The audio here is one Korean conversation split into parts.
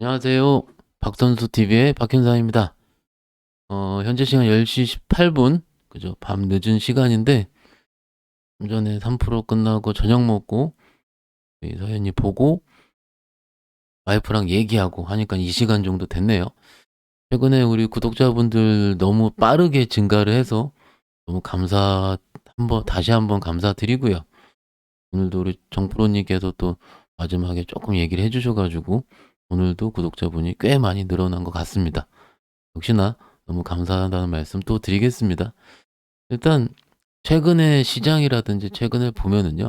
안녕하세요. 박선수 TV의 박현상입니다. 현재 시간 10시 18분, 그죠? 밤 늦은 시간인데, 좀 전에 3프로 끝나고 저녁 먹고, 이 서현이 보고, 와이프랑 얘기하고 하니까 이 시간 정도 됐네요. 최근에 우리 구독자분들 너무 빠르게 증가를 해서 너무 다시 한번 감사드리고요. 오늘도 우리 정프로님께서 또 마지막에 조금 얘기를 해주셔가지고, 오늘도 구독자분이 꽤 많이 늘어난 것 같습니다. 역시나 너무 감사하다는 말씀 또 드리겠습니다. 일단 최근에 시장이라든지 최근에 보면은요.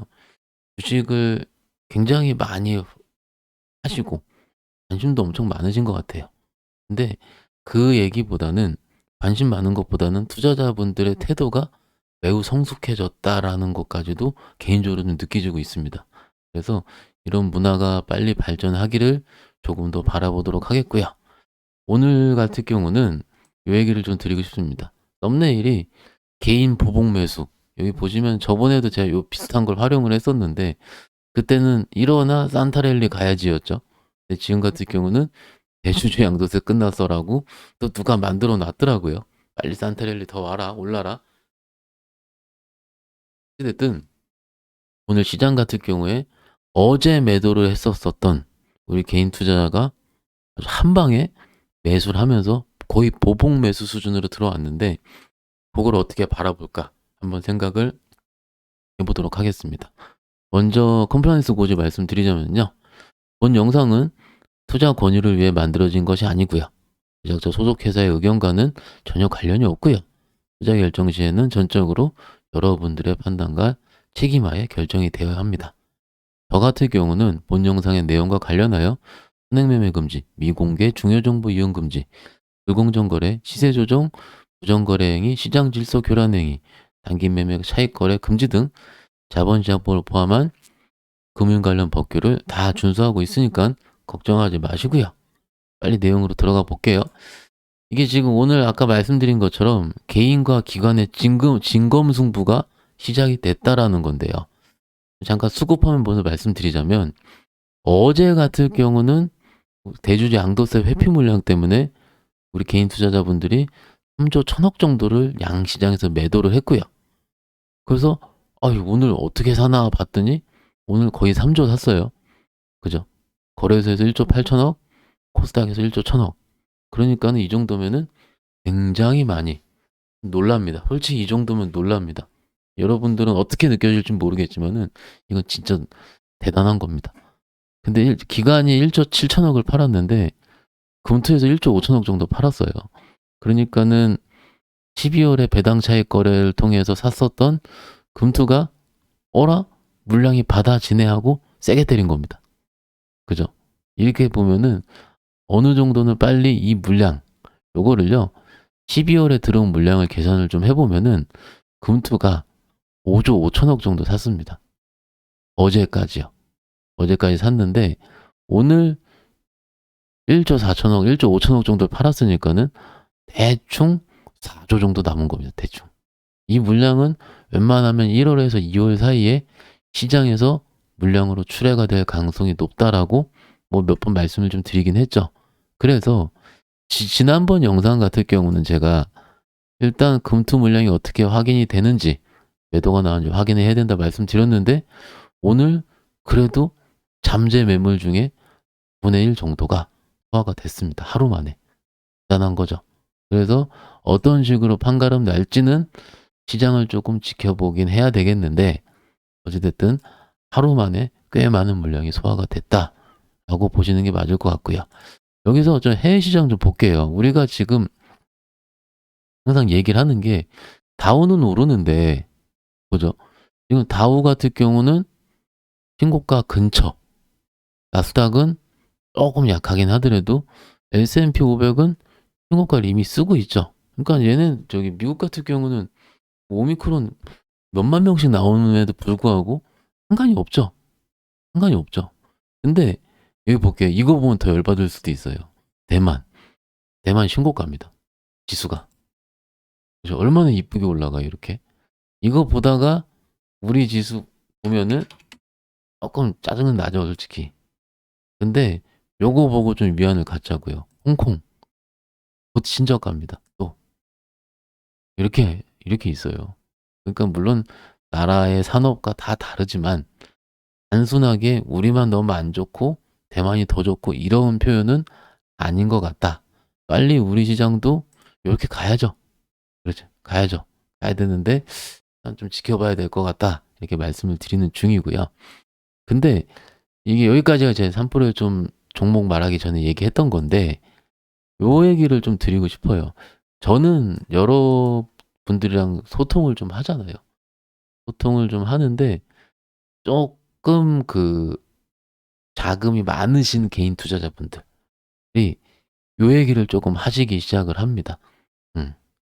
주식을 굉장히 많이 하시고 관심도 엄청 많으신 것 같아요. 근데 그 얘기보다는 관심 많은 것보다는 투자자분들의 태도가 매우 성숙해졌다라는 것까지도 개인적으로 좀 느끼고 있습니다. 그래서 이런 문화가 빨리 발전하기를 조금 더 바라보도록 하겠고요. 오늘 같은 경우는 이 얘기를 좀 드리고 싶습니다. 썸네일이 개인 보복 매수. 여기 보시면 저번에도 제가 요 비슷한 걸 활용을 했었는데 그때는 일어나 산타랠리 가야지였죠. 근데 지금 같은 경우는 대주주 양도세 끝났어라고 또 누가 만들어 놨더라고요. 빨리 산타랠리 더 와라, 올라라. 어쨌든 오늘 시장 같은 경우에 어제 매도를 했었던 우리 개인 투자자가 아주 한 방에 매수를 하면서 거의 보복 매수 수준으로 들어왔는데 그걸 어떻게 바라볼까 한번 생각을 해보도록 하겠습니다. 먼저 컴플라이언스 고지 말씀드리자면요. 본 영상은 투자 권유를 위해 만들어진 것이 아니고요. 제작자 소속 회사의 의견과는 전혀 관련이 없고요. 투자 결정 시에는 전적으로 여러분들의 판단과 책임하에 결정이 되어야 합니다. 저 같은 경우는 본 영상의 내용과 관련하여 선행매매 금지, 미공개 중요정보 이용 금지, 불공정 거래, 시세 조정, 부정 거래 행위, 시장 질서 교란 행위, 단기 매매 차익 거래 금지 등 자본시장법을 포함한 금융 관련 법규를 다 준수하고 있으니까 걱정하지 마시고요. 빨리 내용으로 들어가 볼게요. 이게 지금 오늘 아까 말씀드린 것처럼 개인과 기관의 진검승부가 시작이 됐다라는 건데요. 잠깐 수급화면 보면서 말씀드리자면 어제 같은 경우는 대주주 양도세 회피 물량 때문에 우리 개인 투자자분들이 3조 1천억 정도를 양시장에서 매도를 했고요. 그래서 오늘 어떻게 사나 봤더니 오늘 거의 3조 샀어요. 그죠? 거래소에서 1조 8천억, 코스닥에서 1조 1천억. 그러니까는 이 정도면은 굉장히 많이 놀랍니다. 솔직히 이 정도면 놀랍니다. 여러분들은 어떻게 느껴질지 모르겠지만은 이건 진짜 대단한 겁니다. 근데 기간이 1조 7천억을 팔았는데 금투에서 1조 5천억 정도 팔았어요. 그러니까는 12월에 배당 차익 거래를 통해서 샀었던 금투가 어라? 물량이 받아 진행하고 세게 때린 겁니다. 그죠? 이렇게 보면은 어느 정도는 빨리 이 물량 요거를요 12월에 들어온 물량을 계산을 좀 해보면은 금투가 5조 5천억 정도 샀습니다. 어제까지요. 어제까지 샀는데 오늘 1조 4천억, 1조 5천억 정도를 팔았으니까는 대충 4조 정도 남은 겁니다. 대충. 이 물량은 웬만하면 1월에서 2월 사이에 시장에서 물량으로 출회가 될 가능성이 높다라고 뭐 몇 번 말씀을 좀 드리긴 했죠. 그래서 지난번 영상 같은 경우는 제가 일단 금투 물량이 어떻게 확인이 되는지 매도가 나왔는지 확인해야 된다 말씀드렸는데 오늘 그래도 잠재 매물 중에 9분의 1 정도가 소화가 됐습니다. 하루 만에. 대단한 거죠. 그래서 어떤 식으로 판가름 날지는 시장을 조금 지켜보긴 해야 되겠는데 어찌됐든 하루 만에 꽤 많은 물량이 소화가 됐다라고 보시는 게 맞을 것 같고요. 여기서 저 해외 시장 좀 볼게요. 우리가 지금 항상 얘기를 하는 게 다우는 오르는데 그죠? 지금 다우 같은 경우는 신고가 근처, 나스닥은 조금 약하긴 하더라도 S&P 500은 신고가를 이미 쓰고 있죠. 그러니까 얘는 저기 미국 같은 경우는 오미크론 몇만 명씩 나오는데도 불구하고 상관이 없죠. 상관이 없죠. 근데 여기 볼게요. 이거 보면 더 열받을 수도 있어요. 대만. 대만 신고가입니다. 지수가. 그죠? 얼마나 이쁘게 올라가 이렇게. 이거 보다가 우리 지수 보면은 조금 짜증은 나죠, 솔직히. 근데 요거 보고 좀 위안을 갖자고요. 홍콩 곧 신저가입니다. 또 이렇게 있어요. 그러니까 물론 나라의 산업과 다 다르지만 단순하게 우리만 너무 안 좋고 대만이 더 좋고 이런 표현은 아닌 것 같다. 빨리 우리 시장도 요렇게 가야죠. 그렇죠. 가야죠. 가야 되는데 좀 지켜봐야 될 것 같다. 이렇게 말씀을 드리는 중이고요. 근데 이게 여기까지가 제 3%를 좀 종목 말하기 전에 얘기했던 건데 요 얘기를 좀 드리고 싶어요. 저는 여러분들이랑 소통을 좀 하잖아요. 소통을 좀 하는데 조금 자금이 많으신 개인 투자자분들이 요 얘기를 조금 하시기 시작을 합니다.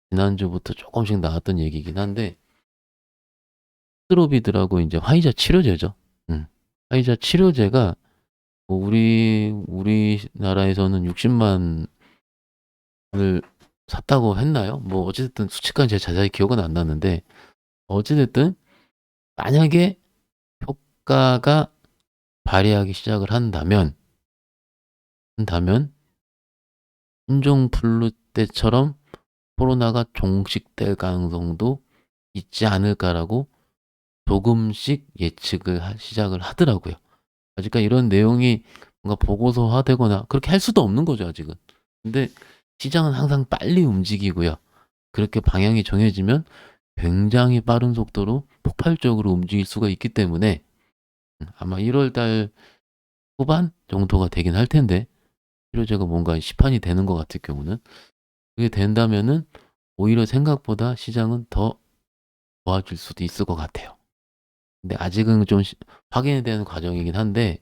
지난주부터 조금씩 나왔던 얘기긴 한데 스로비드라고 이제 화이자 치료제죠. 화이자 치료제가 뭐 우리나라에서는 60만을 샀다고 했나요? 뭐 어쨌든 수치까지 제가 자세히 기억은 안 나는데 어찌됐든 만약에 효과가 발휘하기 시작을 한다면 신종플루 때처럼 코로나가 종식될 가능성도 있지 않을까라고 조금씩 예측을 시작을 하더라고요. 그러니까 이런 내용이 뭔가 보고서화되거나 그렇게 할 수도 없는 거죠, 아직은. 근데 시장은 항상 빨리 움직이고요. 그렇게 방향이 정해지면 굉장히 빠른 속도로 폭발적으로 움직일 수가 있기 때문에 아마 1월 달 후반 정도가 되긴 할 텐데 치료제가 뭔가 시판이 되는 것 같을 경우는 그게 된다면은 오히려 생각보다 시장은 더 좋아질 수도 있을 것 같아요. 근데 아직은 좀 확인에 대한 과정이긴 한데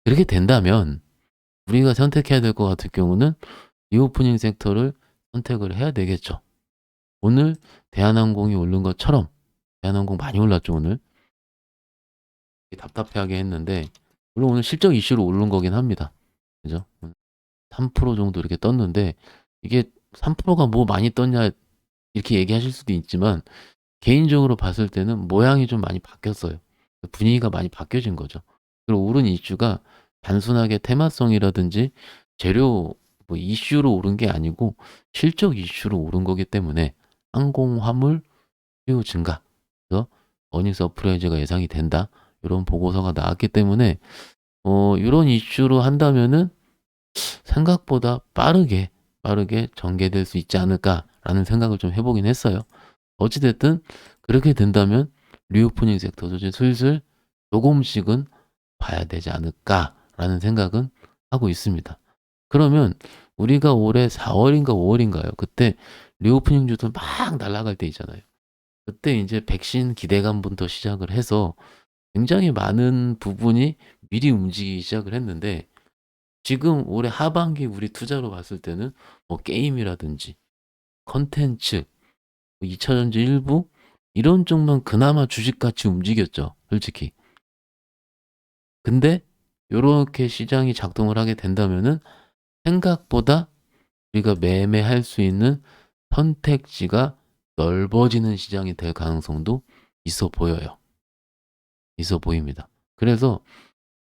그렇게 된다면 우리가 선택해야 될 것 같을 경우는 리오프닝 섹터를 선택을 해야 되겠죠. 오늘 대한항공이 오른 것처럼 대한항공 많이 올랐죠 오늘. 답답해하게 했는데 물론 오늘 실적 이슈로 오른 거긴 합니다. 그죠? 3% 정도 이렇게 떴는데 이게 3%가 뭐 많이 떴냐 이렇게 얘기하실 수도 있지만 개인적으로 봤을 때는 모양이 좀 많이 바뀌었어요. 분위기가 많이 바뀌어진 거죠. 그리고 오른 이슈가 단순하게 테마성이라든지 재료 뭐 이슈로 오른 게 아니고 실적 이슈로 오른 거기 때문에 항공화물 수요 증가, 그래서 어닝 서프라이즈가 예상이 된다. 이런 보고서가 나왔기 때문에 이런 이슈로 한다면은 생각보다 빠르게 전개될 수 있지 않을까라는 생각을 좀 해보긴 했어요. 어찌됐든 그렇게 된다면 리오프닝 섹터도 이제 슬슬 조금씩은 봐야 되지 않을까라는 생각은 하고 있습니다. 그러면 우리가 올해 4월인가 5월인가요? 그때 리오프닝 주들 막 날아갈 때 있잖아요. 그때 이제 백신 기대감부터 시작을 해서 굉장히 많은 부분이 미리 움직이기 시작을 했는데 지금 올해 하반기 우리 투자로 봤을 때는 뭐 게임이라든지 컨텐츠, 2차전지 일부 이런 쪽만 그나마 주식같이 움직였죠. 솔직히. 근데 요렇게 시장이 작동을 하게 된다면은 생각보다 우리가 매매할 수 있는 선택지가 넓어지는 시장이 될 가능성도 있어 보여요. 있어 보입니다. 그래서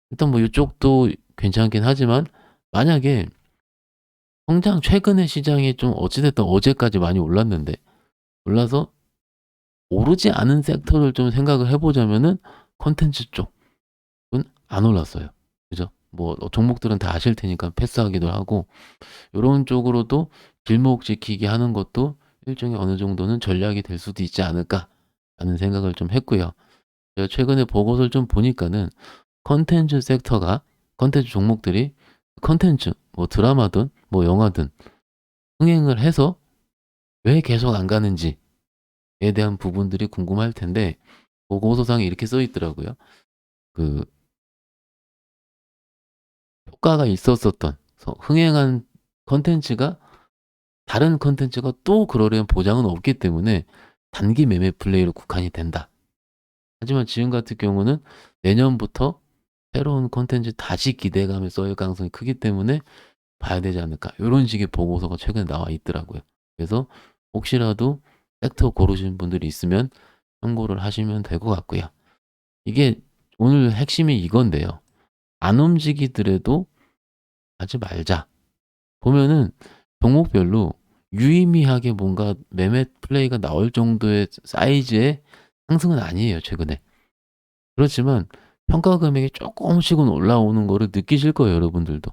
일단 뭐 이쪽도 괜찮긴 하지만 만약에 성장 최근에 시장이 좀 어찌됐든 어제까지 많이 올랐는데 올라서 오르지 않은 섹터를 좀 생각을 해보자면은 컨텐츠 쪽은 안 올랐어요. 그죠? 뭐 종목들은 다 아실 테니까 패스하기도 하고 이런 쪽으로도 길목 지키기 하는 것도 일종의 어느 정도는 전략이 될 수도 있지 않을까라는 생각을 좀 했고요. 제가 최근에 보고서를 좀 보니까는 컨텐츠 섹터가 컨텐츠 종목들이 컨텐츠 뭐 드라마든 뭐 영화든 흥행을 해서 왜 계속 안 가는지에 대한 부분들이 궁금할 텐데 보고서상에 이렇게 써 있더라고요. 그 효과가 있었었던 흥행한 컨텐츠가 다른 컨텐츠가 또 그러려는 보장은 없기 때문에 단기 매매 플레이로 국한이 된다. 하지만 지금 같은 경우는 내년부터 새로운 컨텐츠 다시 기대감에 쏠 가능성이 크기 때문에 봐야 되지 않을까. 이런 식의 보고서가 최근에 나와 있더라고요. 그래서 혹시라도 섹터 고르시는 분들이 있으면 참고를 하시면 될 것 같고요. 이게 오늘 핵심이 이건데요. 안 움직이더라도 하지 말자. 보면은 종목별로 유의미하게 뭔가 매매 플레이가 나올 정도의 사이즈의 상승은 아니에요, 최근에. 그렇지만 평가 금액이 쪼끔씩은 올라오는 거를 느끼실 거예요, 여러분들도.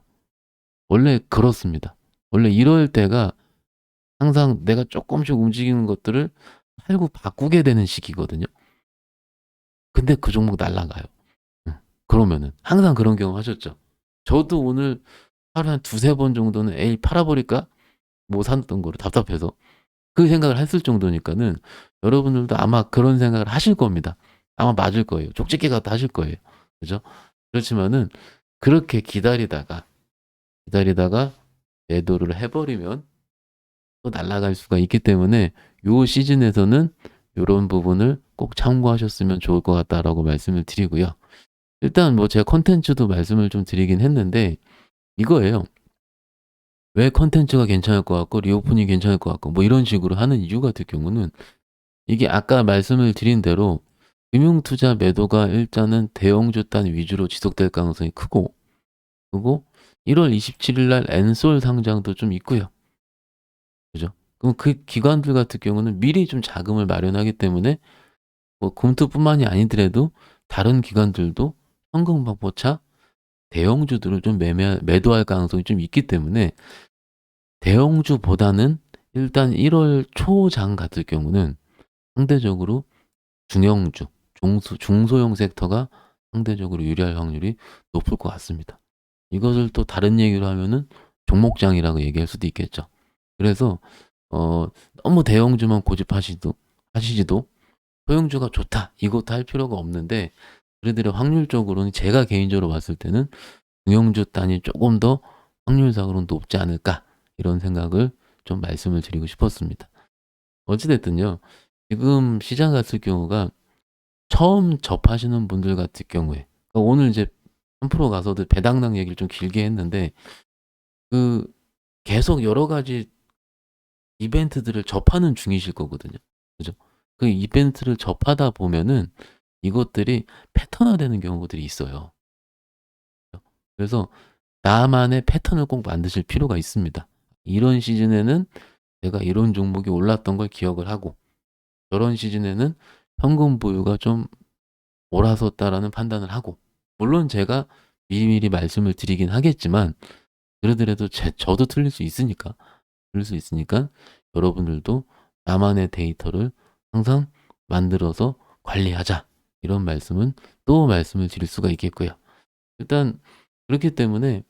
원래 그렇습니다. 원래 이럴 때가 항상 내가 쪼끔씩 움직이는 것들을 팔고 바꾸게 되는 시기거든요. 근데 그 종목 날아가요. 그러면은 항상 그런 경험 하셨죠? 저도 오늘 하루에 한 2-3번 정도는 '에이 팔아 버릴까?' 못 샀던 거를 답답해서. 그 생각을 했을 정도니까는 여러분들도 아마 그런 생각을 하실 겁니다. 아마 맞을 거예요. 쪽집게 같다 하실 거예요. 그죠? 그렇지만은 그렇게 기다리다가 매도를 해 버리면 또 날아갈 수가 있기 때문에 요 시즌에서는 요런 부분을 꼭 참고하셨으면 좋을 것 같다라고 말씀을 드리고요. 일단 뭐 제가 콘텐츠도 말씀을 좀 드리긴 했는데 이거예요. 왜 콘텐츠가 괜찮을 것 같고 리오프닝이 괜찮을 것 같고 뭐 이런 식으로 하는 이유 같은 경우는 이게 아까 말씀을 드린 대로 금융투자 매도가 일단은 대형주 단 위주로 지속될 가능성이 크고 그리고 1월 27일 날 엔솔 상장도 좀 있고요. 그죠? 그럼 그 기관들 같은 경우는 미리 좀 자금을 마련하기 때문에 뭐 금투뿐만이 아니더라도 다른 기관들도 현금방포차 대형주들을 좀 매도할 가능성이 좀 있기 때문에 대형주보다는 일단 1월 초장 같은 경우는 상대적으로 중형주, 중소형 섹터가 상대적으로 유리할 확률이 높을 것 같습니다. 이것을 또 다른 얘기로 하면은 종목장이라고 얘기할 수도 있겠죠. 그래서 어 너무 대형주만 하시지도 소형주가 좋다 이것도 할 필요가 없는데 그래도 확률적으로는 제가 개인적으로 봤을 때는 중형주 단이 조금 더 확률상으로는 높지 않을까 이런 생각을 좀 말씀을 드리고 싶었습니다. 어찌 됐든요. 지금 시장 같은 경우가 처음 접하시는 분들 같은 경우에 그러니까 오늘 이제 3프로 가서도 배당락 얘기를 좀 길게 했는데 그 계속 여러 가지 이벤트들을 접하는 중이실 거거든요. 그죠? 그 이벤트를 접하다 보면은 이것들이 패턴화되는 경우들이 있어요. 그래서 나만의 패턴을 꼭 만드실 필요가 있습니다. 이런 시즌에는 내가 이런 종목이 올랐던 걸 기억을 하고 저런 시즌에는 현금 보유가 좀 옳아섰다라는 판단을 하고 물론 제가 미리미리 말씀을 드리긴 하겠지만 그러더라도 저도 틀릴 수 있으니까 여러분들도 나만의 데이터를 항상 만들어서 관리하자. 이런 말씀은 또 말씀을 드릴 수가 있겠고요. 일단 그렇기 때문에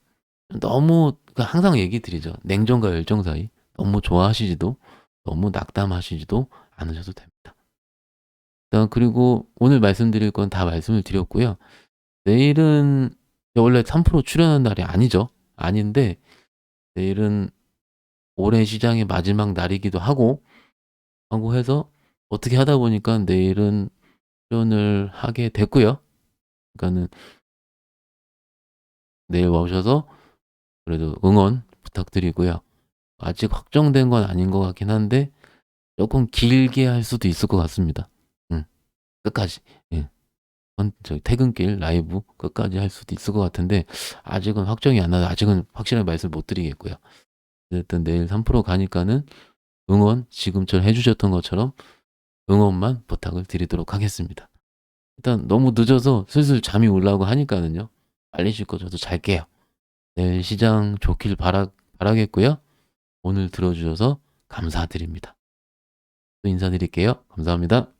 너무 항상 얘기 드리죠. 냉정과 열정 사이. 너무 좋아하시지도 너무 낙담하시지도 않으셔도 됩니다. 일단 그리고 오늘 말씀드릴 건 다 말씀을 드렸고요. 내일은 원래 3% 출연한 날이 아니죠. 아닌데 내일은 올해 시장의 마지막 날이기도 하고 해서 어떻게 하다 보니까 내일은 출연을 하게 됐고요. 그러니까는 내일 오셔서 그래도 응원 부탁드리고요. 아직 확정된 건 아닌 것 같긴 한데 조금 길게 할 수도 있을 것 같습니다. 끝까지. 예. 저기 퇴근길 라이브 끝까지 할 수도 있을 것 같은데 아직은 확정이 안 나서 아직은 확실하게 말씀을 못 드리겠고요. 어쨌든 내일 3% 가니까는 응원 지금처럼 해 주셨던 것처럼 응원만 부탁을 드리도록 하겠습니다. 일단 너무 늦어서 슬슬 잠이 오려고 하니까는요. 빨리 씻고 저도 잘게요. 내일 시장 좋길 바라겠고요. 오늘 들어주셔서 감사드립니다. 또 인사드릴게요. 감사합니다.